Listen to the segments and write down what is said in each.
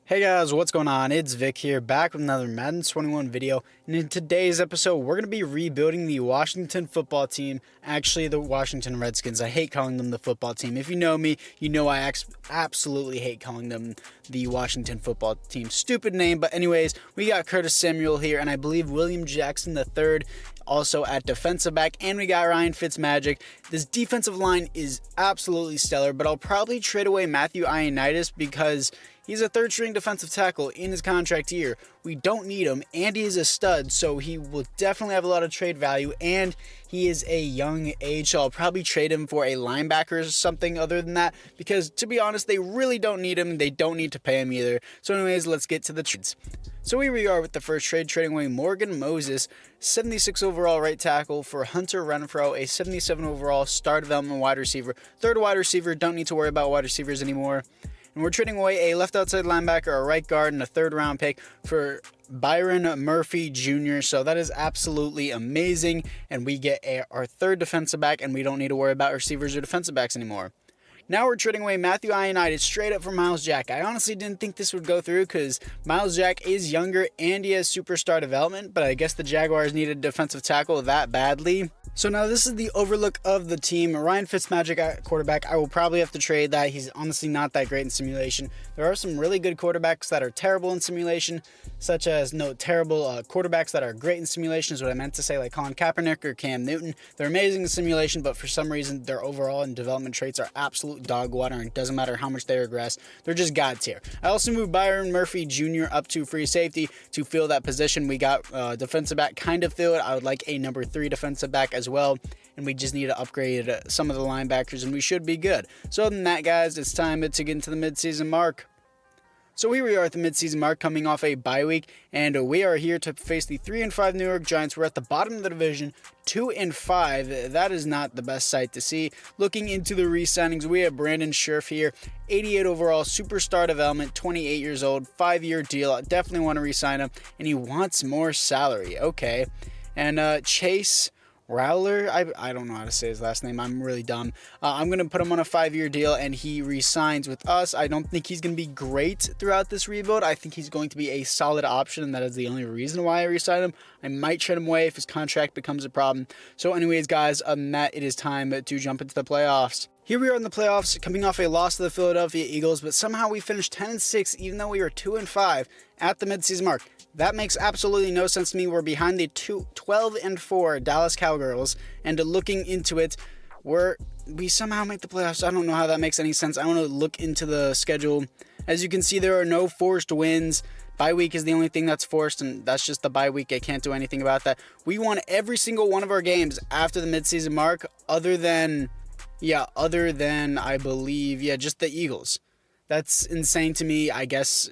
Hey guys, what's going on? It's Vic here, back with another Madden 21 video, and in today's episode, we're going to be rebuilding the Washington football team, actually the Washington Redskins. I hate calling them the football team. If you know me, you know I absolutely hate calling them the Washington football team. Stupid name, but anyways, we got Curtis Samuel here, and I believe William Jackson III also at defensive back, and we got Ryan Fitzmagic. This defensive line is absolutely stellar, but I'll probably trade away Matthew Ioannidis because he's a third-string defensive tackle in his contract year. We don't need him, and he is a stud, so he will definitely have a lot of trade value, and he is a young age, so I'll probably trade him for a linebacker or something other than that, because to be honest, they really don't need him. They don't need to pay him either. So anyways, let's get to the trades. So here we are with the first trade, trading away Morgan Moses, 76 overall right tackle, for Hunter Renfrow, a 77 overall star development wide receiver. Third wide receiver, don't need to worry about wide receivers anymore. And we're trading away a left outside linebacker, a right guard, and a third round pick for Byron Murphy Jr. So that is absolutely amazing. And we get our third defensive back, and we don't need to worry about receivers or defensive backs anymore. Now we're trading away Matthew Ioannidis straight up for Myles Jack. I honestly didn't think this would go through because Myles Jack is younger and he has superstar development, but I guess the Jaguars needed a defensive tackle that badly. So now this is the overlook of the team. Ryan Fitzmagic at quarterback, I will probably have to trade that. He's honestly not that great in simulation. There are some really good quarterbacks that are terrible in simulation, such as terrible quarterbacks that are great in simulation is what I meant to say, like Colin Kaepernick or Cam Newton. They're amazing in simulation, but for some reason their overall and development traits are absolute dog water, and it doesn't matter how much they regress. They're just god tier. I also moved Byron Murphy Jr. up to free safety to fill that position. We got defensive back kind of filled. I would like a number 3 defensive back as well, and we just need to upgrade some of the linebackers, and we should be good. So other than that, guys, it's time to get into the midseason mark. So here we are at the midseason mark, coming off a bye week, and we are here to face the 3-5 New York Giants. We're at the bottom of the division, 2-5. That is not the best sight to see. Looking into the re-signings, we have Brandon Scherf here, 88 overall, superstar development, 28 years old, 5-year deal. I definitely want to re-sign him, and he wants more salary. Okay, and Chase Rowler, I don't know how to say his last name. I'm really dumb. I'm going to put him on a 5-year deal, and he re-signs with us. I don't think he's going to be great throughout this rebuild. I think he's going to be a solid option, and that is the only reason why I re-sign him. I might trade him away if his contract becomes a problem. So anyways, guys, other than that, it is time to jump into the playoffs. Here we are in the playoffs, coming off a loss to the Philadelphia Eagles, but somehow we finished 10-6, even though we were 2-5 at the midseason mark. That makes absolutely no sense to me. We're behind the 12-4 Dallas Cowgirls, and looking into it, we somehow make the playoffs. I don't know how that makes any sense. I want to look into the schedule. As you can see, there are no forced wins. Bye week is the only thing that's forced, and that's just the bye week. I can't do anything about that. We won every single one of our games after the midseason mark, other than I believe, just the Eagles. That's insane to me. I guess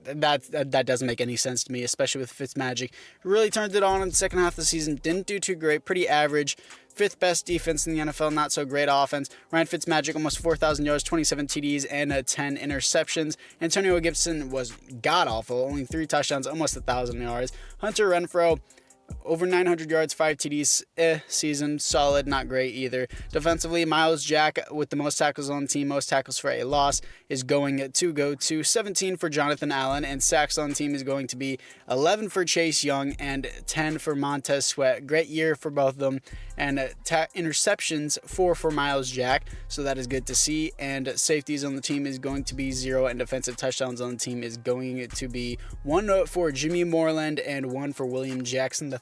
that doesn't make any sense to me, especially with Fitzmagic. Really turned it on in the second half of the season. Didn't do too great. Pretty average. 5th best defense in the NFL. Not so great offense. Ryan Fitzmagic, almost 4,000 yards, 27 TDs, and 10 interceptions. Antonio Gibson was god-awful. Only 3 touchdowns, almost 1,000 yards. Hunter Renfrow, over 900 yards, 5 TDs, season, solid, not great either. Defensively, Myles Jack, with the most tackles on the team, most tackles for a loss, is going to go to 17 for Jonathan Allen, and sacks on the team is going to be 11 for Chase Young and 10 for Montez Sweat. Great year for both of them, and interceptions, 4 for Myles Jack, so that is good to see, and safeties on the team is going to be 0, and defensive touchdowns on the team is going to be 1 for Jimmy Moreland and 1 for William Jackson III.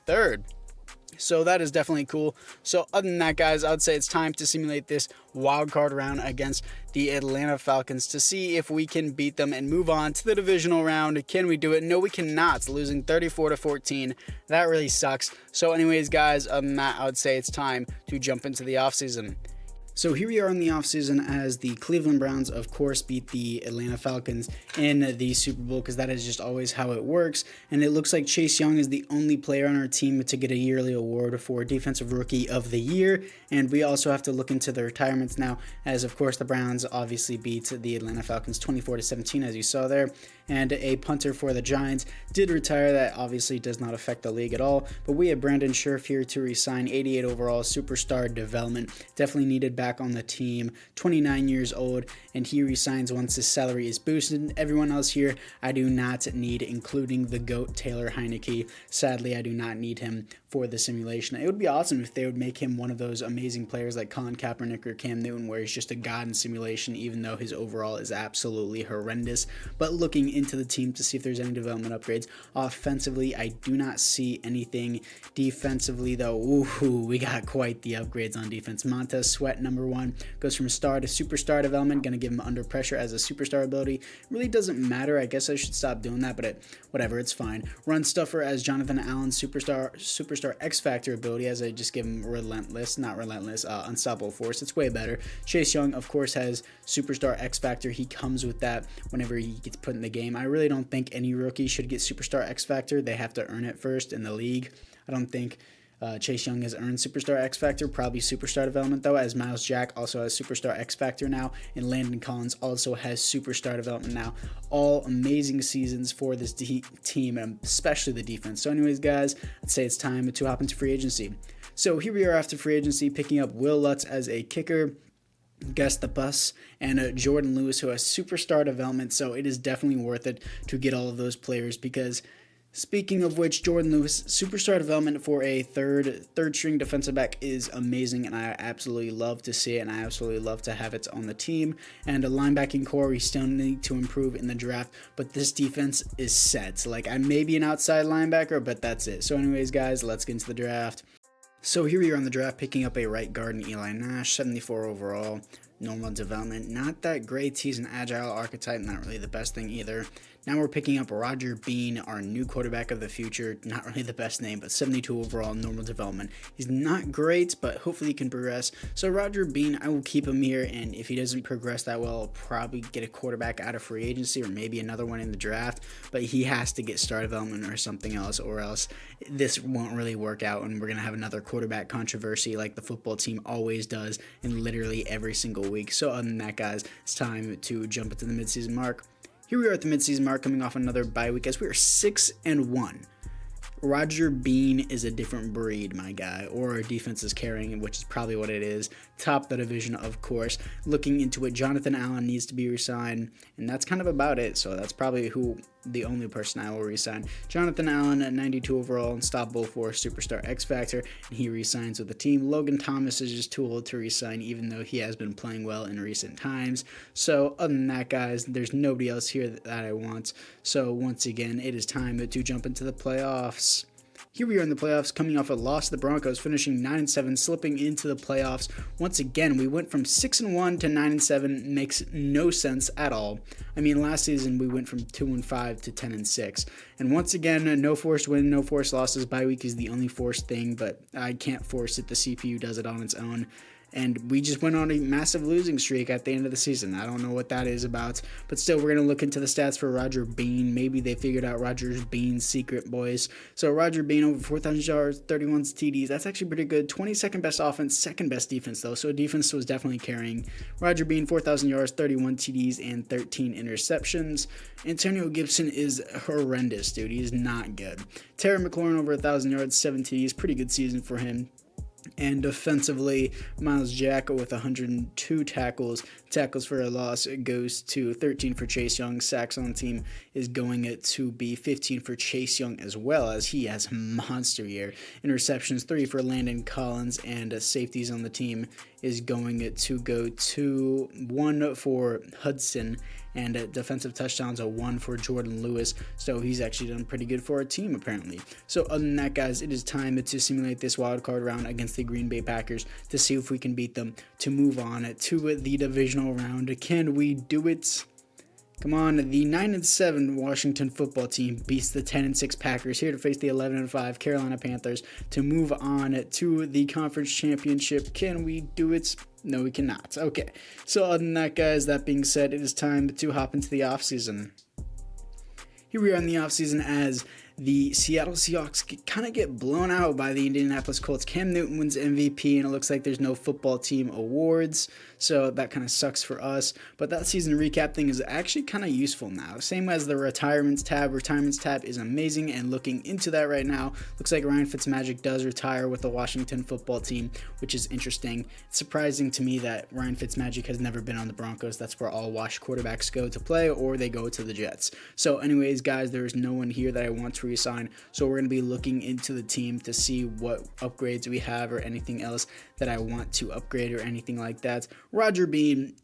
So that is definitely cool. So other than that, guys, I would say it's time to simulate this wild card round against the Atlanta Falcons to see if we can beat them and move on to the divisional round. Can we do it? No, we cannot. Losing 34-14. That really sucks. So anyways, guys, other than that, I would say it's time to jump into the offseason. So here we are in the offseason as the Cleveland Browns, of course, beat the Atlanta Falcons in the Super Bowl, because that is just always how it works. And it looks like Chase Young is the only player on our team to get a yearly award for Defensive Rookie of the Year. And we also have to look into the retirements now, as of course the Browns obviously beat the Atlanta Falcons 24-17, as you saw there. And a punter for the Giants did retire. That obviously does not affect the league at all. But we have Brandon Scherf here to re-sign, 88 overall, superstar development. Definitely needed back back on the team, 29 years old, and he resigns once his salary is boosted. Everyone else here I do not need, including the GOAT Taylor Heineke. Sadly, I do not need him for the simulation. It would be awesome if they would make him one of those amazing players like Colin Kaepernick or Cam Newton, where he's just a god in simulation, even though his overall is absolutely horrendous. But looking into the team to see if there's any development upgrades. Offensively, I do not see anything. Defensively, though, we got quite the upgrades on defense. Montez Sweat, number 1, goes from star to superstar development. Going to give him under pressure as a superstar ability. Really doesn't matter. I guess I should stop doing that, but whatever, it's fine. Run stuffer as Jonathan Allen, superstar X Factor ability, as I just give him unstoppable force. It's way better. Chase Young, of course, has superstar X Factor. He comes with that whenever he gets put in the game. I really don't think any rookie should get superstar X Factor. They have to earn it first in the league. I don't think Chase Young has earned superstar X Factor, probably superstar development though, as Miles Jack also has superstar X Factor now, and Landon Collins also has superstar development now. All amazing seasons for this team, and especially the defense. So anyways, guys, I'd say it's time to hop into free agency. So here we are after free agency, picking up Will Lutz as a kicker, Gus the Bus, and Jordan Lewis, who has superstar development. So it is definitely worth it to get all of those players, because speaking of which, Jordan Lewis, superstar development for a third string defensive back is amazing, and I absolutely love to see it, and I absolutely love to have it on the team. And a linebacking core, we still need to improve in the draft, but this defense is set. Like, I may be an outside linebacker, but that's it. So anyways, guys, let's get into the draft. So here we are on the draft, picking up a right guard in Eli Nash, 74 overall, normal development. Not that great. He's an agile archetype, not really the best thing either. Now we're picking up Roger Bean, our new quarterback of the future. Not really the best name, but 72 overall, normal development. He's not great, but hopefully he can progress. So Roger Bean, I will keep him here, and if he doesn't progress that well, I'll probably get a quarterback out of free agency or maybe another one in the draft. But he has to get star development or something else, or else this won't really work out, and we're going to have another quarterback controversy like the football team always does in literally every single week. So other than that, guys, it's time to jump into the midseason mark. Here we are at the midseason mark, coming off another bye week, as we are 6-1. Roger Bean is a different breed, my guy, or our defense is carrying, which is probably what it is. Top the division, of course. Looking into it, Jonathan Allen needs to be re-signed, and that's kind of about it. So that's probably the only person I will re-sign. Jonathan Allen at 92 overall, unstoppable for superstar X Factor, and he re-signs with the team. Logan Thomas is just too old to re-sign, even though he has been playing well in recent times. So other than that, guys, there's nobody else here that I want. So once again, it is time to jump into the playoffs. Here we are in the playoffs, coming off a loss to the Broncos, finishing 9-7, slipping into the playoffs. Once again, we went from 6-1 to 9-7. Makes no sense at all. I mean, last season we went from 2-5 to 10-6. And once again, no forced win, no forced losses. Bye week is the only forced thing, but I can't force it. The CPU does it on its own. And we just went on a massive losing streak at the end of the season. I don't know what that is about, but still, we're going to look into the stats for Roger Bean. Maybe they figured out Roger Bean's secret, boys. So Roger Bean, over 4,000 yards, 31 TDs. That's actually pretty good. 22nd best offense, second best defense, though. So defense was definitely carrying. Roger Bean, 4,000 yards, 31 TDs, and 13 interceptions. Antonio Gibson is horrendous, dude. He is not good. Terry McLaurin, over 1,000 yards, 7 TDs. Pretty good season for him. And defensively, Miles Jack with 102 tackles for a loss. It goes to 13 for Chase Young. Sacks on the team is going to be 15 for Chase Young, as well as he has a monster year. Interceptions, 3 for Landon Collins, and safeties on the team is going to go to 1 for Hudson, and defensive touchdowns, a 1 for Jordan Lewis. So he's actually done pretty good for our team, apparently. So other than that, guys, it is time to simulate this wildcard round against the Green Bay Packers to see if we can beat them to move on to the divisional round. Can we do it? Come on, the 9-7 Washington football team beats the 10-6 Packers, here to face the 11-5 Carolina Panthers to move on to the conference championship. Can we do it? No, we cannot. Okay, so other than that, guys, that being said, it is time to hop into the offseason. Here we are in the offseason, as the Seattle Seahawks kind of get blown out by the Indianapolis Colts. Cam Newton wins MVP, and it looks like there's no football team awards, so that kind of sucks for us. But that season recap thing is actually kind of useful now. Same as the retirements tab. Retirements tab is amazing, and looking into that right now, looks like Ryan Fitzmagic does retire with the Washington football team, which is interesting. It's surprising to me that Ryan Fitzmagic has never been on the Broncos. That's where all Wash quarterbacks go to play, or they go to the Jets. So anyways, guys, there's no one here that I want to resign, so we're going to be looking into the team to see what upgrades we have or anything else that I want to upgrade or anything like that. Roger Bean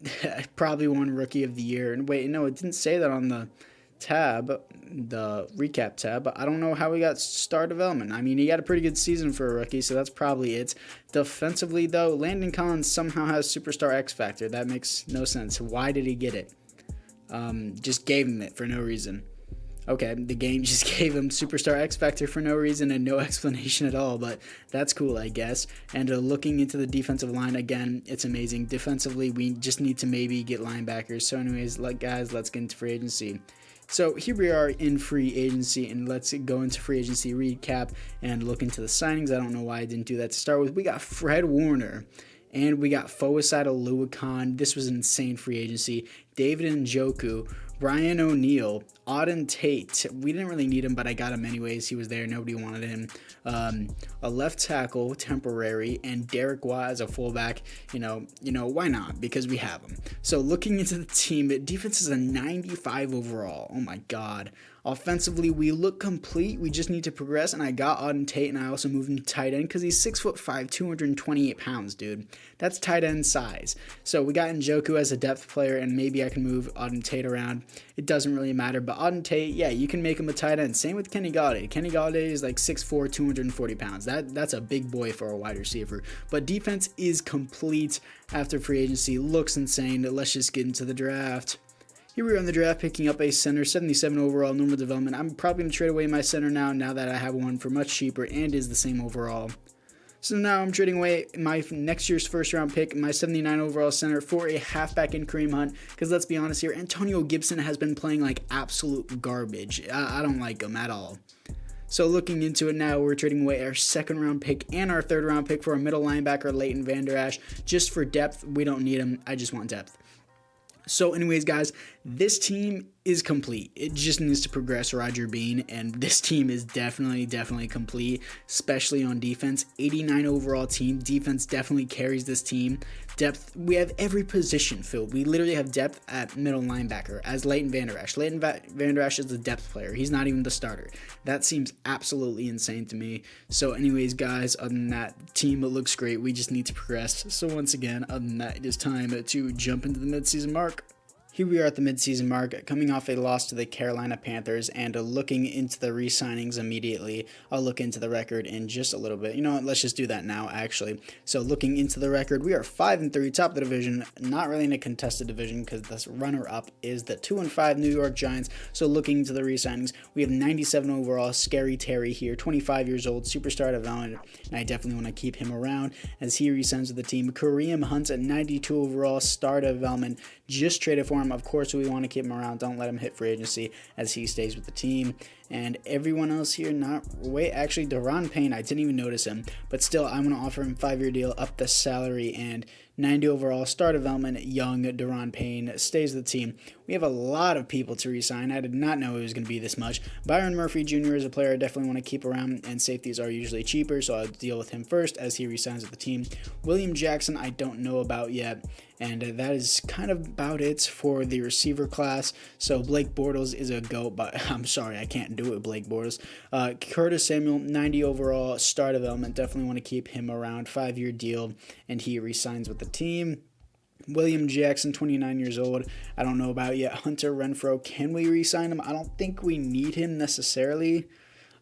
probably won Rookie of the Year, and wait, no, it didn't say that on the tab, the recap tab, but I don't know how he got star development. I mean, he got a pretty good season for a rookie, so that's probably it. Defensively, though, Landon Collins somehow has superstar X factor. That makes no sense. Why did he get it? Just gave him it for no reason. Okay, the game just gave him superstar X factor for no reason and no explanation at all, but that's cool, I guess. And looking into the defensive line, again, it's amazing. Defensively, we just need to maybe get linebackers. So anyways, guys, let's get into free agency. So here we are in free agency, and let's go into free agency recap and look into the signings. I don't know why I didn't do that to start with. We got Fred Warner, and we got Foyesade Oluokun. This was an insane free agency. David Njoku, Brian O'Neill, Auden Tate. We didn't really need him, but I got him anyways. He was there. Nobody wanted him. A left tackle, temporary, and Derek Watt as a fullback. You know, why not? Because we have him. So looking into the team, defense is a 95 overall. Oh my God. Offensively, we look complete. We just need to progress, and I got Auden Tate, and I also moved him to tight end because he's 6'5", 228 pounds, dude. That's tight end size. So we got Njoku as a depth player, and maybe I can move Auden Tate around. It doesn't really matter, but Auden Tate, yeah, you can make him a tight end. Same with Kenny Golladay. Kenny Golladay is like 6'4", 240 pounds. That's a big boy for a wide receiver. But defense is complete after free agency. Looks insane. Let's just get into the draft. Here we are in the draft, picking up a center, 77 overall, normal development. I'm probably going to trade away my center now that I have one for much cheaper and is the same overall. So now I'm trading away my next year's first round pick, my 79 overall center, for a halfback in Kareem Hunt. Because let's be honest here, Antonio Gibson has been playing like absolute garbage. I don't like him at all. So looking into it now, we're trading away our second round pick and our third round pick for a middle linebacker, Leighton Vander Esch. Just for depth, we don't need him. I just want depth. So anyways, guys, this team is complete. It just needs to progress Roger Bean, and this team is definitely complete, especially on defense. 89 overall team. Defense definitely carries this team. Depth, we have every position filled. We literally have depth at middle linebacker as Leighton Vander Esch. Leighton Vander Esch is a depth player. He's not even the starter. That seems absolutely insane to me. So anyways, guys, other than that, team looks great. We just need to progress. So once again, other than that, it is time to jump into the midseason mark. Here we are at the midseason mark, coming off a loss to the Carolina Panthers, and looking into the re-signings immediately. I'll look into the record in just a little bit. You know what, let's just do that now, actually. So looking into the record, we are 5-3, top of the division. Not really in a contested division because the runner-up is the 2-5 New York Giants. So looking into the re-signings, we have 97 overall, Scary Terry here, 25 years old, superstar development, and I definitely want to keep him around as he re-signs with the team. Kareem Hunt at 92 overall, star development, just traded for him. Of course, we want to keep him around. Don't let him hit free agency as he stays with the team. And everyone else here, actually, Deron Payne, I didn't even notice him. But still, I'm going to offer him a 5-year deal, up the salary, and 90 overall, star development, young Deron Payne stays with the team. We have a lot of people to re-sign. I did not know it was going to be this much. Byron Murphy Jr. is a player I definitely want to keep around, and safeties are usually cheaper, so I'll deal with him first as he re-signs with the team. William Jackson, I don't know about yet. And that is kind of about it for the receiver class. So Blake Bortles is a GOAT, but I'm sorry, I can't do it with Blake Bortles. Curtis Samuel, 90 overall, star development. Definitely want to keep him around. 5-year deal, and he re-signs with the team. William Jackson, 29 years old. I don't know about yet. Hunter Renfrow, can we re-sign him? I don't think we need him necessarily.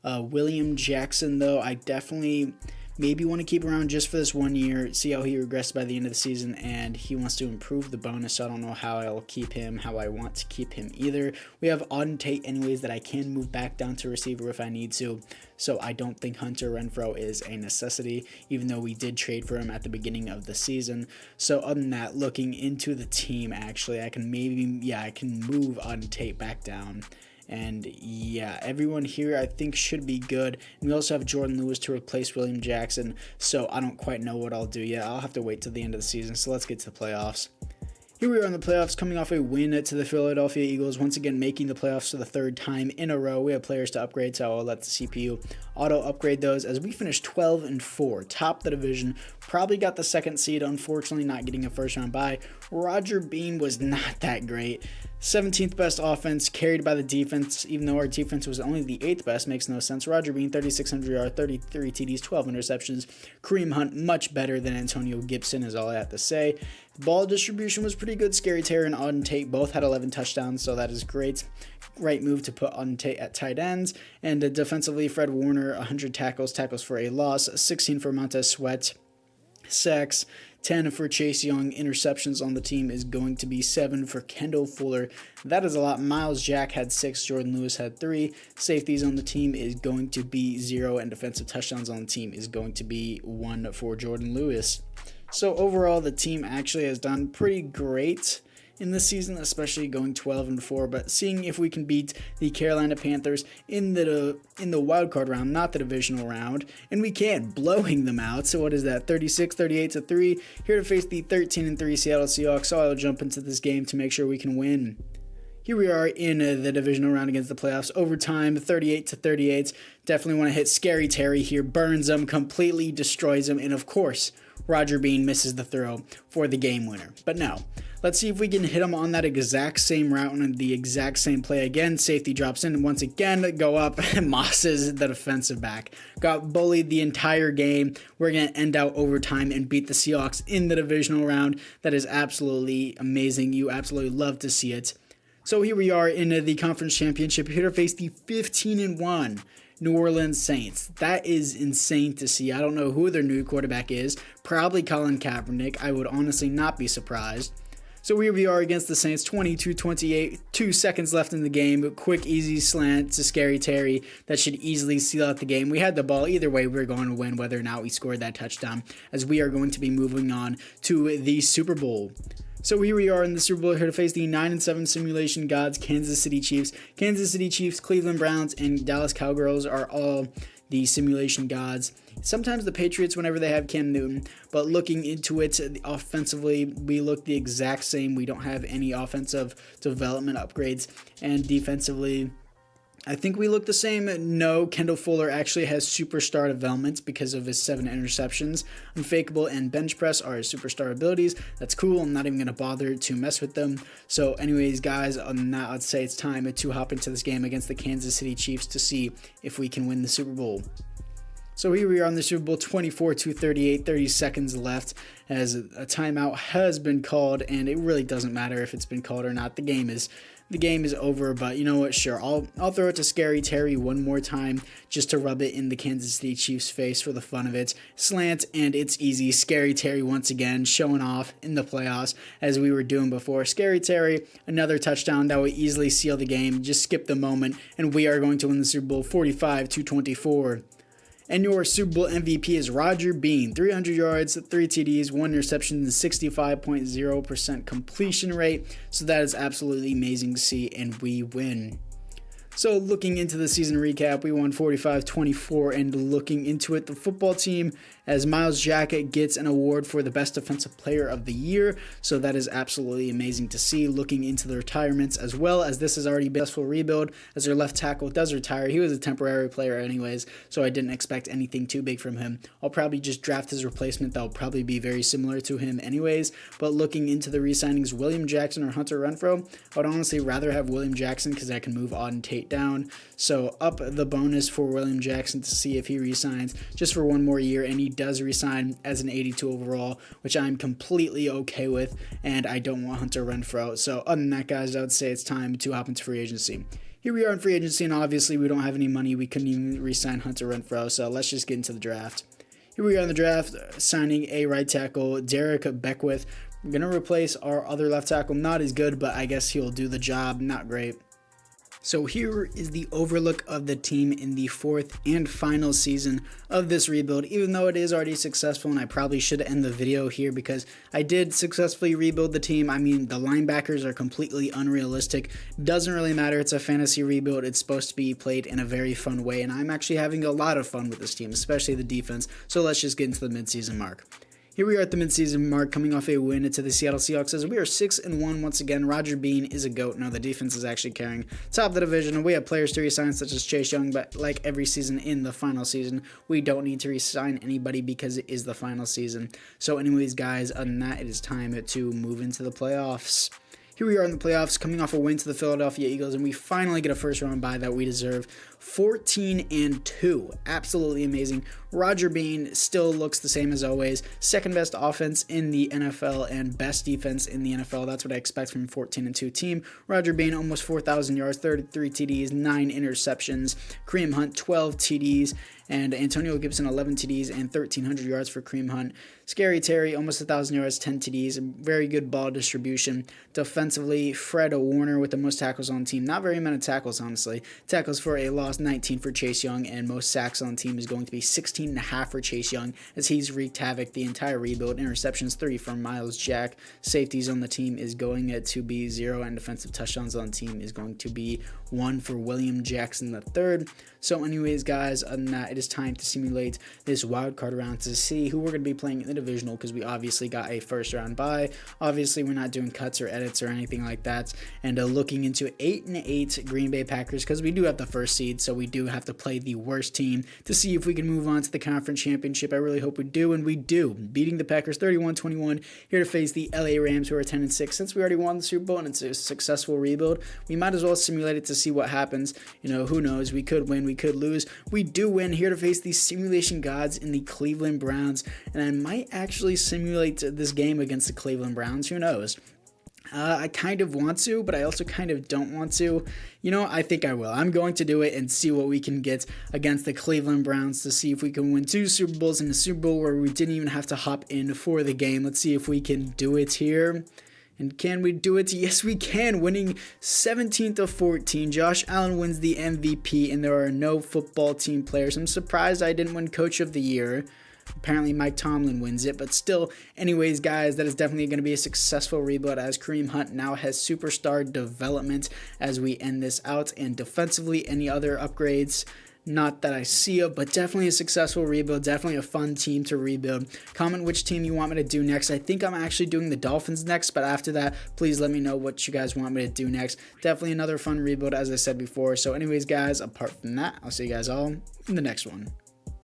William Jackson, though, I definitely maybe want to keep around just for this 1 year, see how he regressed by the end of the season, and he wants to improve the bonus, so I don't know how I'll keep him, how I want to keep him either. We have Auden Tate anyways that I can move back down to receiver if I need to, so I don't think Hunter Renfrow is a necessity, even though we did trade for him at the beginning of the season. So other than that, looking into the team, actually, I can move Auden Tate back down. And yeah, everyone here I think should be good. And we also have Jordan Lewis to replace William Jackson, so I don't quite know what I'll do yet. I'll have to wait till the end of the season. So let's get to the playoffs. Here we are in the playoffs, coming off a win to the Philadelphia Eagles, once again making the playoffs for the third time in a row. We have players to upgrade, so I'll let the CPU auto upgrade those as we finished 12-4, top the division. Probably got the second seed, unfortunately not getting a first round bye. Roger Bean was not that great. 17th best offense, carried by the defense, even though our defense was only the 8th best. Makes no sense. Roger Bean, 3,600 yards, 33 TDs, 12 interceptions. Kareem Hunt, much better than Antonio Gibson, is all I have to say. Ball distribution was pretty good. Scary Terry and Auden Tate both had 11 touchdowns, so that is great. Right move to put Auden Tate at tight ends. And defensively, Fred Warner, 100 tackles for a loss, 16 for Montez Sweat. Sacks, 10 for Chase Young. Interceptions on the team is going to be 7 for Kendall Fuller. That is a lot. Miles Jack had 6. Jordan Lewis had 3. Safeties on the team is going to be 0. And defensive touchdowns on the team is going to be 1 for Jordan Lewis. So overall, the team actually has done pretty great in this season, especially going 12-4, but seeing if we can beat the Carolina Panthers in the wild card round, not the divisional round, and we can, blowing them out. So what is that, 36-38-3, here to face the 13-3 Seattle Seahawks. So I'll jump into this game to make sure we can win. Here we are in the divisional round against the playoffs. Overtime, 38-38. Definitely want to hit Scary Terry here. Burns him, completely destroys him, and of course, Roger Bean misses the throw for the game winner. But no, let's see if we can hit him on that exact same route and the exact same play again. Safety drops in and once again go up. Mosses, the defensive back, got bullied the entire game. We're going to end out overtime and beat the Seahawks in the divisional round. That is absolutely amazing. You absolutely love to see it. So here we are in the conference championship, here to face the 15-1 New Orleans Saints. That is insane to see. I don't know who their new quarterback is. Probably Colin Kaepernick. I would honestly not be surprised. So here we are against the Saints, 22-28, 2 seconds left in the game. Quick, easy slant to Scary Terry. That should easily seal out the game. We had the ball. Either way, we're going to win whether or not we scored that touchdown, as we are going to be moving on to the Super Bowl. So here we are in the Super Bowl, here to face the 9-7 simulation gods, Kansas City Chiefs. Kansas City Chiefs, Cleveland Browns, and Dallas Cowgirls are all the simulation gods. Sometimes the Patriots whenever they have Cam Newton, but looking into it offensively, we look the exact same. We don't have any offensive development upgrades, and defensively, I think we look the same. No, Kendall Fuller actually has superstar development because of his 7 interceptions. Unfakeable and bench press are his superstar abilities. That's cool. I'm not even going to bother to mess with them. So anyways, guys, on that, I'd say it's time to hop into this game against the Kansas City Chiefs to see if we can win the Super Bowl. So here we are in the Super Bowl, 24-38, 30 seconds left as a timeout has been called, and it really doesn't matter if it's been called or not. The game is over, but you know what? Sure, I'll throw it to Scary Terry one more time just to rub it in the Kansas City Chiefs' face for the fun of it. Slant, and it's easy. Scary Terry once again showing off in the playoffs as we were doing before. Scary Terry, another touchdown that would easily seal the game. Just skip the moment, and we are going to win the Super Bowl 45-24. And your Super Bowl MVP is Roger Bean. 300 yards, 3 TDs, 1 interception, and 65.0% completion rate. So that is absolutely amazing to see, and we win. So looking into the season recap, we won 45-24, and looking into it, the football team, as Miles Jack gets an award for the best defensive player of the year. So that is absolutely amazing to see. Looking into the retirements as well, as this has already been a successful rebuild, as their left tackle does retire. He was a temporary player anyways, so I didn't expect anything too big from him. I'll probably just draft his replacement. That'll probably be very similar to him anyways. But looking into the re-signings, William Jackson or Hunter Renfrow, I would honestly rather have William Jackson because I can move Auden Tate down. So up the bonus for William Jackson to see if he re-signs just for one more year, and he does re-sign as an 82 overall, which I'm completely okay with, and I don't want Hunter Renfrow. So other than that, guys, I would say it's time to hop into free agency. Here we are in free agency, and obviously we don't have any money. We couldn't even re-sign Hunter Renfrow, so let's just get into the draft. Here we are in the draft, signing a right tackle, Derek Beckwith. I'm going to replace our other left tackle. Not as good, but I guess he'll do the job. Not great. So here is the overlook of the team in the fourth and final season of this rebuild, even though it is already successful, and I probably should end the video here because I did successfully rebuild the team. I mean, the linebackers are completely unrealistic. Doesn't really matter. It's a fantasy rebuild. It's supposed to be played in a very fun way, and I'm actually having a lot of fun with this team, especially the defense. So let's just get into the midseason mark. Here we are at the midseason mark, coming off a win into the Seattle Seahawks as we are 6-1 once again. Roger Bean is a GOAT. No, the defense is actually carrying top of the division, and we have players to resign such as Chase Young, but like every season in the final season, we don't need to resign anybody because it is the final season. So anyways, guys, other than that, it is time to move into the playoffs. Here we are in the playoffs, coming off a win to the Philadelphia Eagles, and we finally get a first round bye that we deserve. 14-2, absolutely amazing. Roger Bean still looks the same as always. Second best offense in the NFL and best defense in the NFL. That's what I expect from a 14-2 team. Roger Bean almost 4,000 yards, 33 TDs, 9 interceptions. Kareem Hunt 12 TDs. And Antonio Gibson, 11 TDs and 1,300 yards for Kareem Hunt. Scary Terry, almost 1,000 yards, 10 TDs. Very good ball distribution. Defensively, Fred Warner with the most tackles on the team. Not very many tackles, honestly. Tackles for a loss, 19 for Chase Young. And most sacks on the team is going to be 16.5 for Chase Young as he's wreaked havoc the entire rebuild. Interceptions, 3 for Miles Jack. Safeties on the team is going to be 0. And defensive touchdowns on the team is going to be 1 for William Jackson III. So anyways, guys, other than that, it is time to simulate this wild card round to see who we're going to be playing in the divisional because we obviously got a first round bye. Obviously, we're not doing cuts or edits or anything like that. And looking into 8-8 Green Bay Packers because we do have the first seed, so we do have to play the worst team to see if we can move on to the conference championship. I really hope we do, and we do. Beating the Packers 31-21 here to face the LA Rams, who are 10-6. Since we already won the Super Bowl and it's a successful rebuild, we might as well simulate it to see what happens. You know, who knows? We could win, we could lose. We do win here to face the simulation gods in the Cleveland Browns, and I might actually simulate this game against the Cleveland Browns. Who knows? I kind of want to, but I also kind of don't want to. You know, I think I will. I'm going to do it and see what we can get against the Cleveland Browns to see if we can win 2 Super Bowls in a Super Bowl where we didn't even have to hop in for the game. Let's see if we can do it here. And can we do it? Yes, we can. Winning 17-14. Josh Allen wins the MVP, and there are no football team players. I'm surprised I didn't win Coach of the Year. Apparently, Mike Tomlin wins it, but still, anyways, guys, that is definitely going to be a successful rebuild as Kareem Hunt now has superstar development as we end this out. And defensively, any other upgrades? Not that I see it, but definitely a successful rebuild. Definitely a fun team to rebuild. Comment which team you want me to do next. I think I'm actually doing the Dolphins next, but after that, please let me know what you guys want me to do next. Definitely another fun rebuild, as I said before. So anyways, guys, apart from that, I'll see you guys all in the next one.